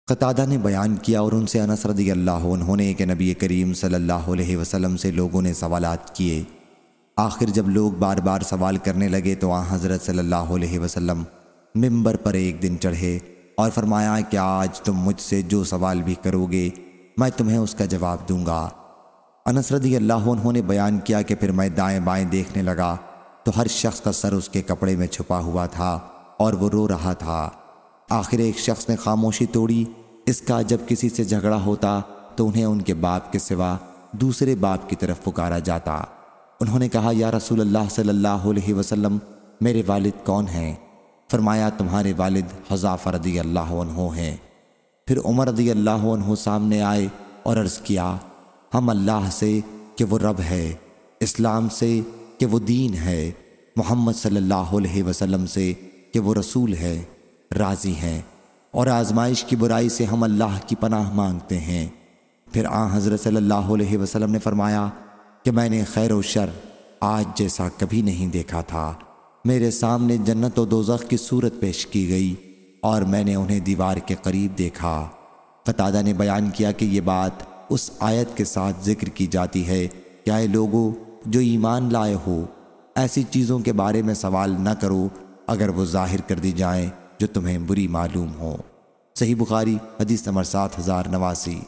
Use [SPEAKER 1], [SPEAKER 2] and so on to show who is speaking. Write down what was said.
[SPEAKER 1] قتادہ نے بیان کیا اور ان سے انس رضی اللہ عنہ نے کہ نبی کریم صلی اللہ علیہ وسلم سے لوگوں نے سوالات کیے۔ آخر جب لوگ بار بار سوال کرنے لگے تو حضرت صلی اللہ علیہ وسلم ممبر پر ایک دن چڑھے اور فرمایا کہ آج تم مجھ سے جو سوال بھی کرو گے میں تمہیں اس کا جواب دوں گا۔ انس رضی اللہ عنہ نے بیان کیا کہ پھر میں دائیں بائیں دیکھنے لگا تو ہر شخص کا سر اس کے کپڑے میں چھپا ہوا تھا اور وہ رو رہا تھا۔ آخر ایک شخص نے خاموشی توڑی، اس کا جب کسی سے جھگڑا ہوتا تو انہیں ان کے باپ کے سوا دوسرے باپ کی طرف پکارا جاتا۔ انہوں نے کہا یا رسول اللہ صلی اللہ علیہ وسلم میرے والد کون ہیں؟ فرمایا تمہارے والد حذافہ رضی اللہ عنہ ہیں۔ پھر عمر رضی اللہ عنہ سامنے آئے اور عرض کیا ہم اللہ سے کہ وہ رب ہے، اسلام سے کہ وہ دین ہے، محمد صلی اللہ علیہ وسلم سے کہ وہ رسول ہے، راضی ہیں، اور آزمائش کی برائی سے ہم اللہ کی پناہ مانگتے ہیں۔ پھر حضرت صلی اللہ علیہ وسلم نے فرمایا کہ میں نے خیر و شر آج جیسا کبھی نہیں دیکھا تھا۔ میرے سامنے جنت و دوزخ کی صورت پیش کی گئی اور میں نے انہیں دیوار کے قریب دیکھا۔ قتادہ نے بیان کیا کہ یہ بات اس آیت کے ساتھ ذکر کی جاتی ہے کہ اے لوگو جو ایمان لائے ہو ایسی چیزوں کے بارے میں سوال نہ کرو اگر وہ ظاہر کر دی جائیں جو تمہیں بری معلوم ہو۔ صحیح بخاری حدیث نمبر 7089۔